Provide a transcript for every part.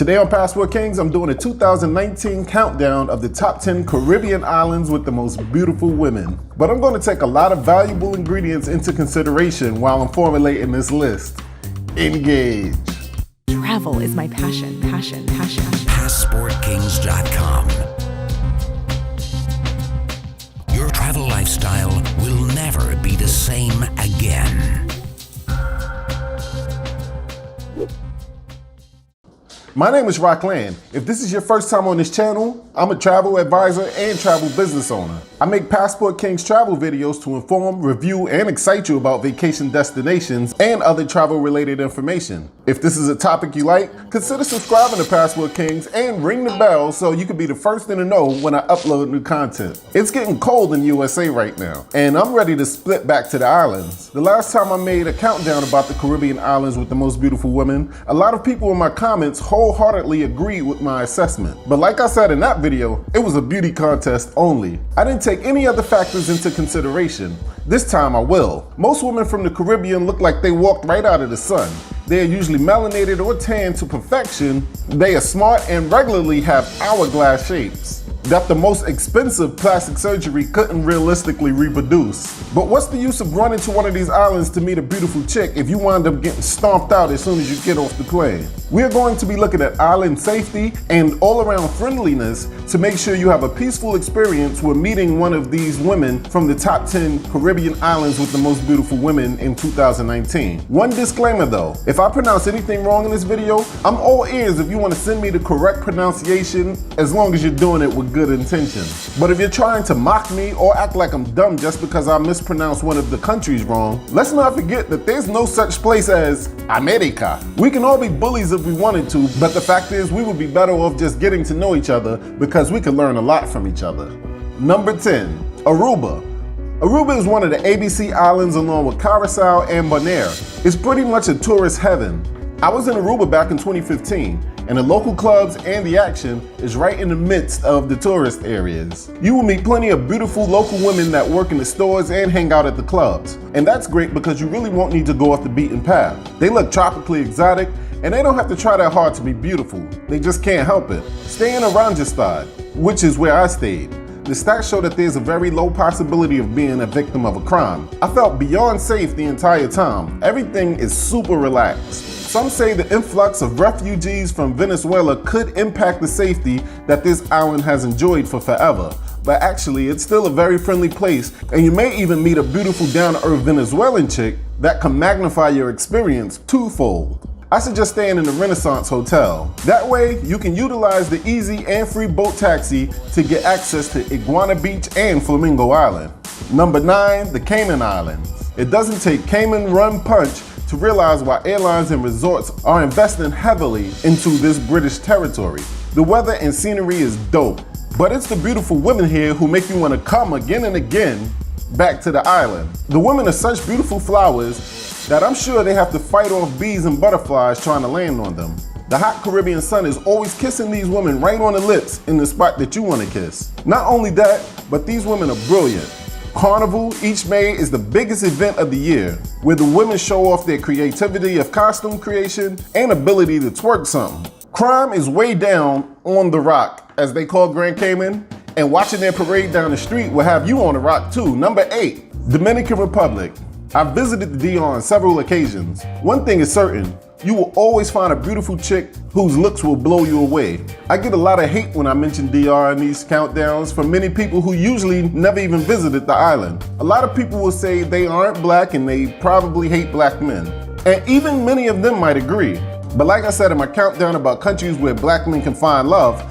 Today on Passport Kings, I'm doing a 2019 countdown of the top 10 Caribbean islands with the most beautiful women. But I'm going to take a lot of valuable ingredients into consideration while I'm formulating this list. Engage. Travel is my passion. PassportKings.com. Your travel lifestyle will never be the same again. My name is Rockland. If this is your first time on this channel, I'm a travel advisor and travel business owner. I make Passport Kings travel videos to inform, review, and excite you about vacation destinations and other travel related information. If this is a topic you like, consider subscribing to Passport Kings and ring the bell so you can be the first in the know when I upload new content. It's getting cold in USA right now, and I'm ready to split back to the islands. The last time I made a countdown about the Caribbean islands with the most beautiful women, a lot of people in my comments wholeheartedly agreed with my assessment. But like I said in that video, it was a beauty contest only. I didn't take any other factors into consideration. This time I will. Most women from the Caribbean look like they walked right out of the sun. They are usually melanated or tanned to perfection. They are smart and regularly have hourglass shapes that the most expensive plastic surgery couldn't realistically reproduce. But what's the use of running to one of these islands to meet a beautiful chick if you wind up getting stomped out as soon as you get off the plane? We're going to be looking at island safety and all-around friendliness to make sure you have a peaceful experience when meeting one of these women from the top 10 Caribbean islands with the most beautiful women in 2019. One disclaimer though, if I pronounce anything wrong in this video, I'm all ears if you want to send me the correct pronunciation, as long as you're doing it with good intentions. But if you're trying to mock me or act like I'm dumb just because I mispronounced one of the countries wrong, let's not forget that there's no such place as America. We can all be bullies if we wanted to, but the fact is we would be better off just getting to know each other because we could learn a lot from each other. Number 10, Aruba. Aruba is one of the ABC islands along with Curacao and Bonaire. It's pretty much a tourist heaven. I was in Aruba back in 2015, and the local clubs and the action is right in the midst of the tourist areas. You will meet plenty of beautiful local women that work in the stores and hang out at the clubs. And that's great because you really won't need to go off the beaten path. They look tropically exotic, and they don't have to try that hard to be beautiful. They just can't help it. Stay in Oranjestad, which is where I stayed. The stats show that there's a very low possibility of being a victim of a crime. I felt beyond safe the entire time. Everything is super relaxed. Some say the influx of refugees from Venezuela could impact the safety that this island has enjoyed for forever. But actually, it's still a very friendly place, and you may even meet a beautiful down-to-earth Venezuelan chick that can magnify your experience twofold. I suggest staying in the Renaissance Hotel. That way, you can utilize the easy and free boat taxi to get access to Iguana Beach and Flamingo Island. Number 9, the Cayman Islands. It doesn't take Cayman Run Punch to realize why airlines and resorts are investing heavily into this British territory. The weather and scenery is dope, but it's the beautiful women here who make you want to come again and again back to the island. The women are such beautiful flowers that I'm sure they have to fight off bees and butterflies trying to land on them. The hot Caribbean sun is always kissing these women right on the lips in the spot that you want to kiss. Not only that, but these women are brilliant. Carnival each May is the biggest event of the year, where the women show off their creativity of costume creation and ability to twerk something. Crime is way down on the rock, as they call Grand Cayman, and watching their parade down the street will have you on the rock too. Number 8, Dominican Republic. I've visited the DR on several occasions. One thing is certain, you will always find a beautiful chick whose looks will blow you away. I get a lot of hate when I mention DR in these countdowns from many people who usually never even visited the island. A lot of people will say they aren't black and they probably hate black men. And even many of them might agree. But like I said in my countdown about countries where black men can find love,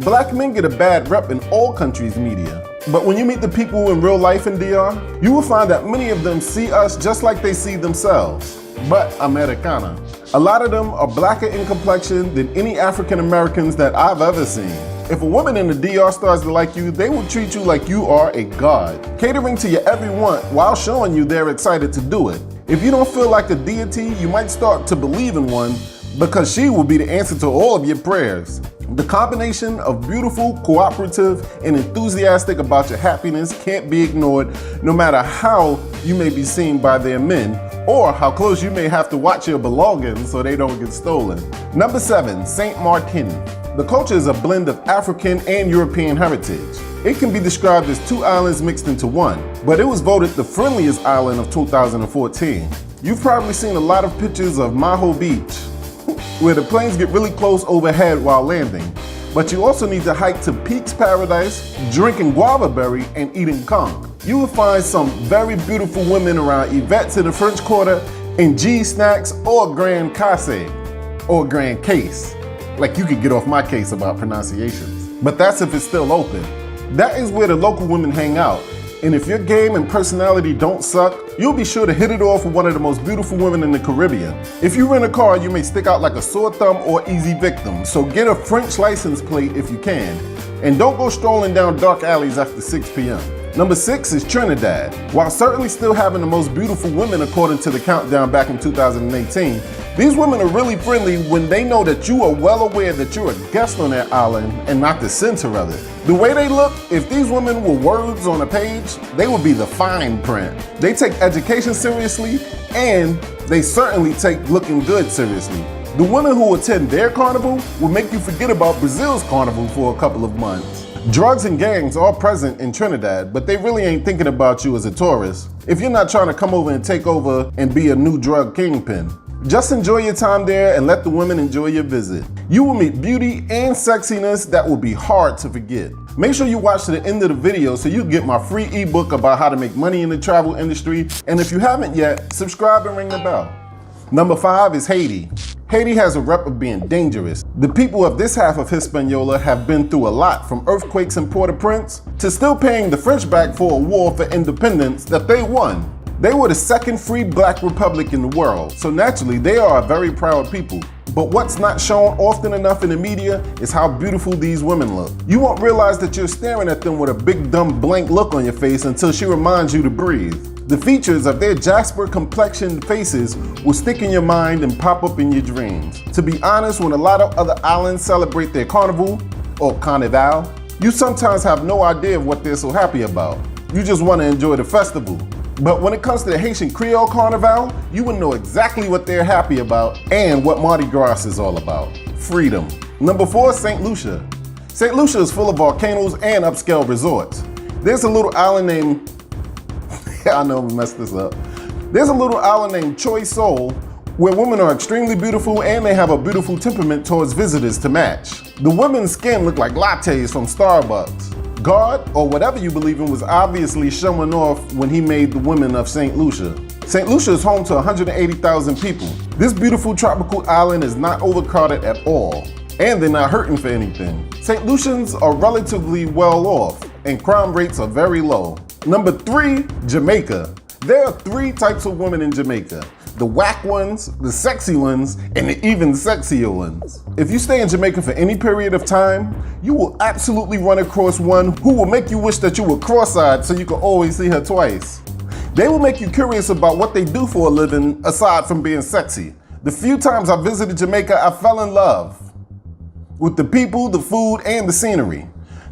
black men get a bad rep in all countries' media. But when you meet the people in real life in DR, you will find that many of them see us just like they see themselves, but Americana. A lot of them are blacker in complexion than any African Americans that I've ever seen. If a woman in the DR starts to like you, they will treat you like you are a god, catering to your every want while showing you they're excited to do it. If you don't feel like a deity, you might start to believe in one, because she will be the answer to all of your prayers. The combination of beautiful, cooperative, and enthusiastic about your happiness can't be ignored, no matter how you may be seen by their men, or how close you may have to watch your belongings so they don't get stolen. Number 7, Saint Martin. The culture is a blend of African and European heritage. It can be described as two islands mixed into one, but it was voted the friendliest island of 2014. You've probably seen a lot of pictures of Maho Beach, where the planes get really close overhead while landing. But you also need to hike to Peaks Paradise, drinking guava berry and eating conch. You will find some very beautiful women around Yvette's in the French Quarter, and G Snacks or Grand Case, or Grand Case. Like you could get off my case about pronunciations. But that's if it's still open. That is where the local women hang out. And if your game and personality don't suck, you'll be sure to hit it off with one of the most beautiful women in the Caribbean. If you rent a car, you may stick out like a sore thumb or easy victim, so get a French license plate if you can. And don't go strolling down dark alleys after 6 p.m. Number 6 is Trinidad. While certainly still having the most beautiful women according to the countdown back in 2018, these women are really friendly when they know that you are well aware that you're a guest on their island and not the center of it. The way they look, if these women were words on a page, they would be the fine print. They take education seriously, and they certainly take looking good seriously. The women who attend their carnival will make you forget about Brazil's carnival for a couple of months. Drugs and gangs are present in Trinidad, but they really ain't thinking about you as a tourist if you're not trying to come over and take over and be a new drug kingpin. Just enjoy your time there and let the women enjoy your visit. You will meet beauty and sexiness that will be hard to forget. Make sure you watch to the end of the video so you get my free ebook about how to make money in the travel industry. And if you haven't yet, subscribe and ring the bell. Number 5 is Haiti. Haiti has a rep of being dangerous. The people of this half of Hispaniola have been through a lot, from earthquakes in Port-au-Prince to still paying the French back for a war for independence that they won. They were the second free black republic in the world, so naturally they are a very proud people. But what's not shown often enough in the media is how beautiful these women look. You won't realize that you're staring at them with a big dumb blank look on your face until she reminds you to breathe. The features of their jasper complexioned faces will stick in your mind and pop up in your dreams. To be honest, when a lot of other islands celebrate their carnival, or carnival, you sometimes have no idea of what they're so happy about. You just want to enjoy the festival. But when it comes to the Haitian Creole Carnival, you will know exactly what they're happy about and what Mardi Gras is all about. Freedom. Number 4, St. Lucia. St. Lucia is full of volcanoes and upscale resorts. There's a little island named I know we messed this up. There's a little island named Choy Sol where women are extremely beautiful and they have a beautiful temperament towards visitors to match. The women's skin look like lattes from Starbucks. God, or whatever you believe in, was obviously showing off when he made the women of St. Lucia. St. Lucia is home to 180,000 people. This beautiful tropical island is not overcrowded at all, and they're not hurting for anything. St. Lucians are relatively well off, and crime rates are very low. Number 3, Jamaica. There are 3 types of women in Jamaica. The whack ones, the sexy ones, and the even sexier ones. If you stay in Jamaica for any period of time, you will absolutely run across one who will make you wish that you were cross-eyed so you could always see her twice. They will make you curious about what they do for a living aside from being sexy. The few times I visited Jamaica, I fell in love with the people, the food, and the scenery.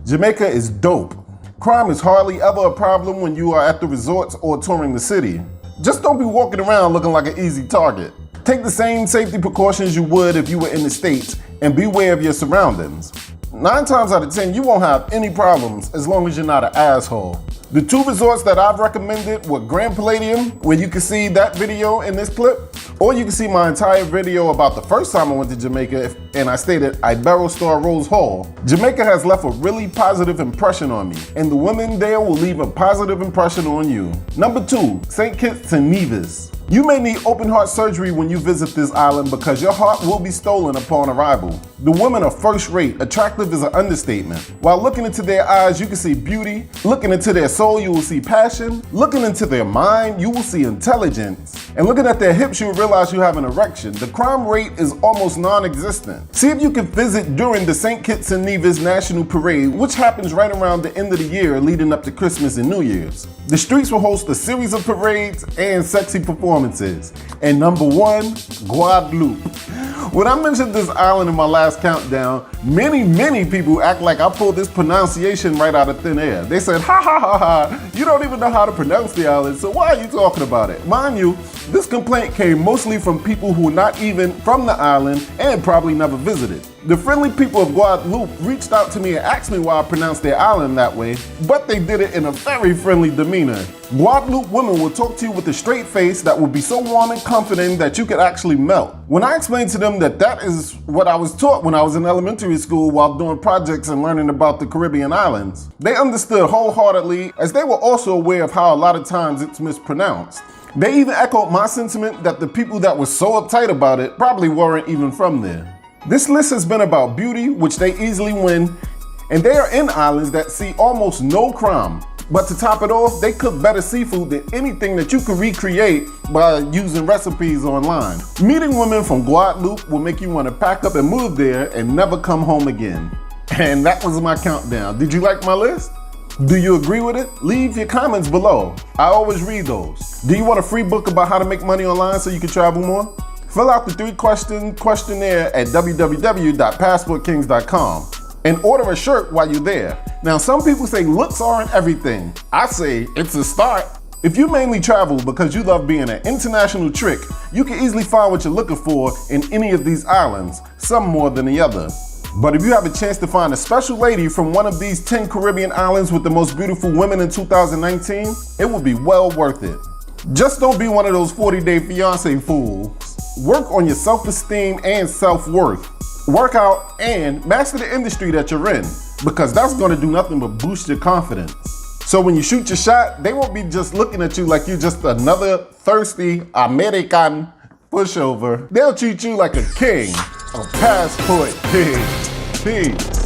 Jamaica is dope. Crime is hardly ever a problem when you are at the resorts or touring the city. Just don't be walking around looking like an easy target. Take the same safety precautions you would if you were in the States and beware of your surroundings. 9 times out of 10, you won't have any problems as long as you're not an asshole. The 2 resorts that I've recommended were Grand Palladium, where you can see that video in this clip, or you can see my entire video about the first time I went to Jamaica and I stayed at Iberostar Rose Hall. Jamaica has left a really positive impression on me, and the women there will leave a positive impression on you. Number 2, St. Kitts and Nevis. You may need open heart surgery when you visit this island because your heart will be stolen upon arrival. The women are first rate. Attractive is an understatement. While looking into their eyes, you can see beauty. Looking into their soul, you will see passion. Looking into their mind, you will see intelligence. And looking at their hips, you'll realize you have an erection. The crime rate is almost non-existent. See if you can visit during the St. Kitts and Nevis National Parade, which happens right around the end of the year leading up to Christmas and New Year's. The streets will host a series of parades and sexy performances. performances. And number 1, Guadeloupe. When I mentioned this island in my last countdown, many people act like I pulled this pronunciation right out of thin air. They said, ha ha ha ha, you don't even know how to pronounce the island, so why are you talking about it? Mind you, this complaint came mostly from people who are not even from the island and probably never visited. The friendly people of Guadeloupe reached out to me and asked me why I pronounced their island that way, but they did it in a very friendly demeanor. Guadeloupe women will talk to you with a straight face that will be so warm and comforting that you could actually melt. When I explained to them that that is what I was taught when I was in elementary school while doing projects and learning about the Caribbean islands, they understood wholeheartedly, as they were also aware of how a lot of times it's mispronounced. They even echoed my sentiment that the people that were so uptight about it probably weren't even from there. This list has been about beauty, which they easily win, and they are in islands that see almost no crime. But to top it off, they cook better seafood than anything that you could recreate by using recipes online. Meeting women from Guadeloupe will make you want to pack up and move there and never come home again. And that was my countdown. Did you like my list? Do you agree with it? Leave your comments below. I always read those. Do you want a free book about how to make money online so you can travel more? Fill out the 3-question questionnaire at www.passportkings.com and order a shirt while you're there. Now, some people say looks aren't everything. I say it's a start. If you mainly travel because you love being an international trick, you can easily find what you're looking for in any of these islands, some more than the other. But if you have a chance to find a special lady from one of these 10 Caribbean islands with the most beautiful women in 2019, it will be well worth it. Just don't be one of those 40-day fiance fools. Work on your self-esteem and self-worth. Work out and master the industry that you're in, because that's gonna do nothing but boost your confidence. So when you shoot your shot, they won't be just looking at you like you're just another thirsty American pushover. They'll treat you like a king, a passport king. Peace.